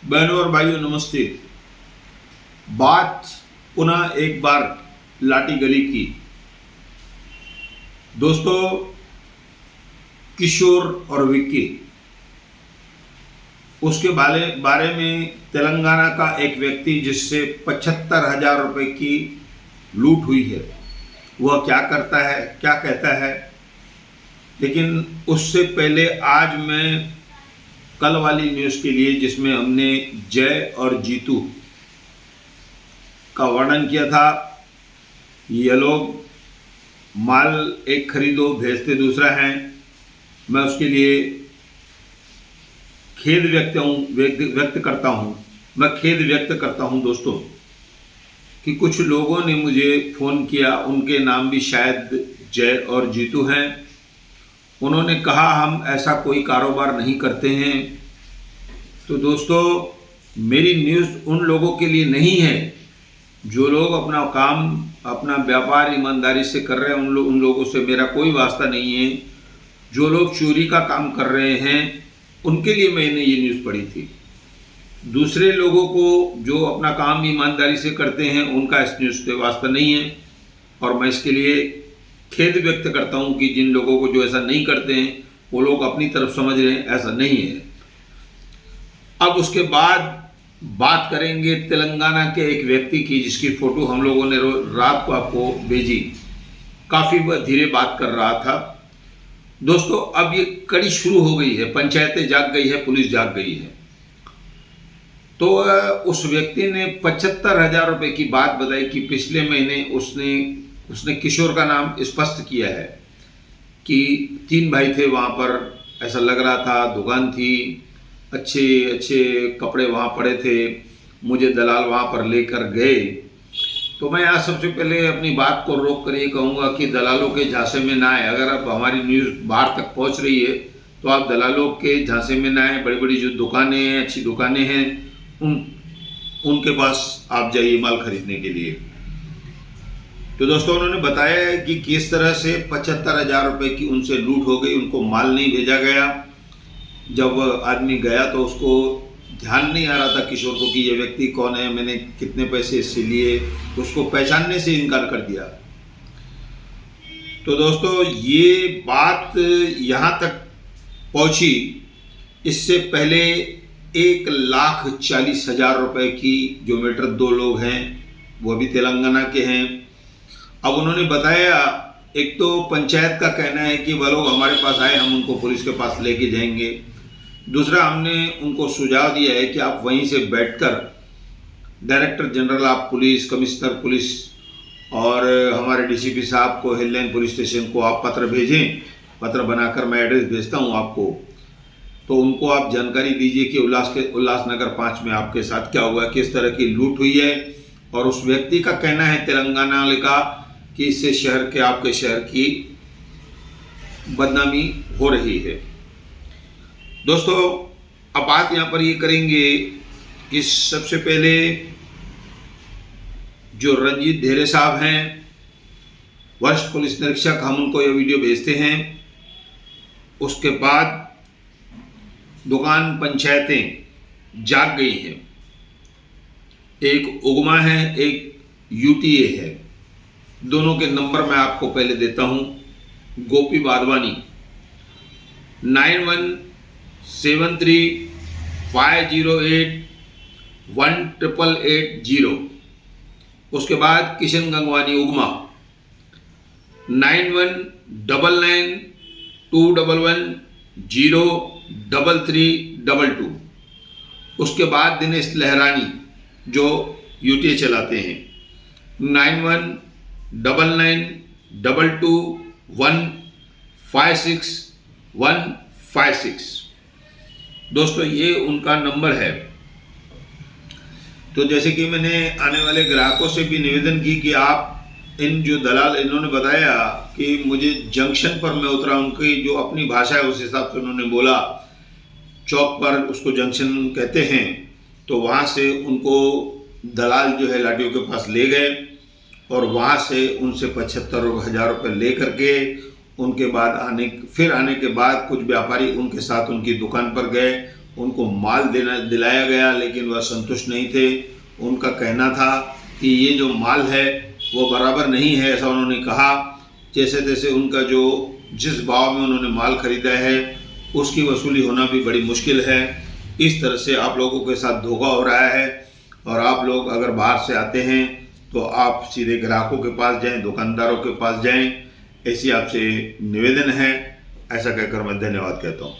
बहनों और भाइयों नमस्ते। बात पुनः एक बार लाटी गली की। दोस्तों, किशोर और विक्की, उसके बारे में तेलंगाना का एक व्यक्ति जिससे 75,000 रुपये की लूट हुई है, वह क्या करता है, क्या कहता है। लेकिन उससे पहले आज मैं कल वाली न्यूज़ के लिए, जिसमें हमने जय और जीतू का वर्णन किया था, ये लोग माल एक खरीदो भेजते दूसरा हैं, मैं उसके लिए खेद व्यक्त करता हूं दोस्तों, कि कुछ लोगों ने मुझे फ़ोन किया, उनके नाम भी शायद जय और जीतू हैं। उन्होंने कहा हम ऐसा कोई कारोबार नहीं करते हैं। तो दोस्तों, मेरी न्यूज़ उन लोगों के लिए नहीं है जो लोग अपना काम, अपना व्यापार ईमानदारी से कर रहे हैं। उन लोगों से मेरा कोई वास्ता नहीं है। जो लोग चोरी का काम कर रहे हैं उनके लिए मैंने ये न्यूज़ पढ़ी थी। दूसरे लोगों को जो अपना काम ईमानदारी से करते हैं उनका इस न्यूज़ से वास्ता नहीं है, और मैं इसके लिए खेद व्यक्त करता हूं कि जिन लोगों को जो ऐसा नहीं करते हैं वो लोग अपनी तरफ समझ रहे हैं, ऐसा नहीं है। अब उसके बाद बात करेंगे तेलंगाना के एक व्यक्ति की, जिसकी फ़ोटो हम लोगों ने रात को आपको भेजी। काफ़ी वह धीरे बात कर रहा था। दोस्तों, अब ये कड़ी शुरू हो गई है, पंचायतें जाग गई है, पुलिस जाग गई है। तो उस व्यक्ति ने 75,000 रुपये की बात बताई कि पिछले महीने उसने किशोर का नाम स्पष्ट किया है कि 3 भाई थे वहाँ पर, ऐसा लग रहा था, दुकान थी, अच्छे अच्छे कपड़े वहाँ पड़े थे, मुझे दलाल वहाँ पर लेकर गए। तो मैं यहाँ सबसे पहले अपनी बात को रोक कर ये कहूँगा कि दलालों के झांसे में ना आए। अगर अब हमारी न्यूज़ बाहर तक पहुँच रही है तो आप दलालों के झांसे में ना आए। बड़ी बड़ी जो दुकानें हैं, अच्छी दुकानें हैं, उनके पास आप जाइए माल खरीदने के लिए। तो दोस्तों, उन्होंने बताया है कि किस तरह से 75,000 रुपये की उनसे लूट हो गई। उनको माल नहीं भेजा गया। जब आदमी गया तो उसको ध्यान नहीं आ रहा था किशोर को कि ये व्यक्ति कौन है, मैंने कितने पैसे इससे लिए, तो उसको पहचानने से इनकार कर दिया। तो दोस्तों, ये बात यहाँ तक पहुँची। इससे पहले 1,40,000 रुपये की जो मैटर 2 लोग हैं वो भी तेलंगाना के हैं। अब उन्होंने बताया, एक तो पंचायत का कहना है कि वह लोग हमारे पास आए, हम उनको पुलिस के पास लेके जाएंगे। दूसरा, हमने उनको सुझाव दिया है कि आप वहीं से बैठकर director general of police, commissioner police और हमारे डीसीपी साहब को, हेडलाइन पुलिस स्टेशन को आप पत्र भेजें। पत्र बनाकर मैं एड्रेस भेजता हूं आपको, तो उनको आप जानकारी दीजिए कि उल्लासनगर 5 में आपके साथ क्या हुआ, किस तरह की लूट हुई है। और उस व्यक्ति का कहना है, तेलंगाना वाले का, कि इससे आपके शहर की बदनामी हो रही है। दोस्तों, अब बात यहाँ पर ये करेंगे कि सबसे पहले जो रंजीत धेरे साहब हैं, वरिष्ठ पुलिस निरीक्षक, हम उनको यह वीडियो भेजते हैं। उसके बाद दुकान पंचायतें जाग गई हैं। एक उगमा है, एक यूटीए है। दोनों के नंबर मैं आपको पहले देता हूं। गोपी वाधवानी 917350818880। उसके बाद किशन गंगवानी उगमा 919921103322। उसके बाद दिनेश लहरानी जो यूटीए चलाते हैं 919921565156। दोस्तों, ये उनका नंबर है। तो जैसे कि मैंने आने वाले ग्राहकों से भी निवेदन की कि आप इन जो दलाल, इन्होंने बताया कि मुझे जंक्शन पर मैं उतरा, उनकी जो अपनी भाषा है उस हिसाब से उन्होंने बोला, चौक पर उसको जंक्शन कहते हैं। तो वहाँ से उनको दलाल जो है लाटियों के पास ले गए और वहाँ से उनसे 75,000 रुपये ले करके उनके बाद आने के बाद कुछ व्यापारी उनके साथ उनकी दुकान पर गए उनको माल दिलाया गया, लेकिन वह संतुष्ट नहीं थे। उनका कहना था कि ये जो माल है वो बराबर नहीं है, ऐसा उन्होंने कहा। जैसे तैसे उनका जो जिस भाव में उन्होंने माल खरीदा है उसकी वसूली होना भी बड़ी मुश्किल है। इस तरह से आप लोगों के साथ धोखा हो रहा है। और आप लोग अगर बाहर से आते हैं तो आप सीधे ग्राहकों के पास जाएं, दुकानदारों के पास जाएं, ऐसी आपसे निवेदन है। ऐसा कहकर मैं धन्यवाद कहता हूँ।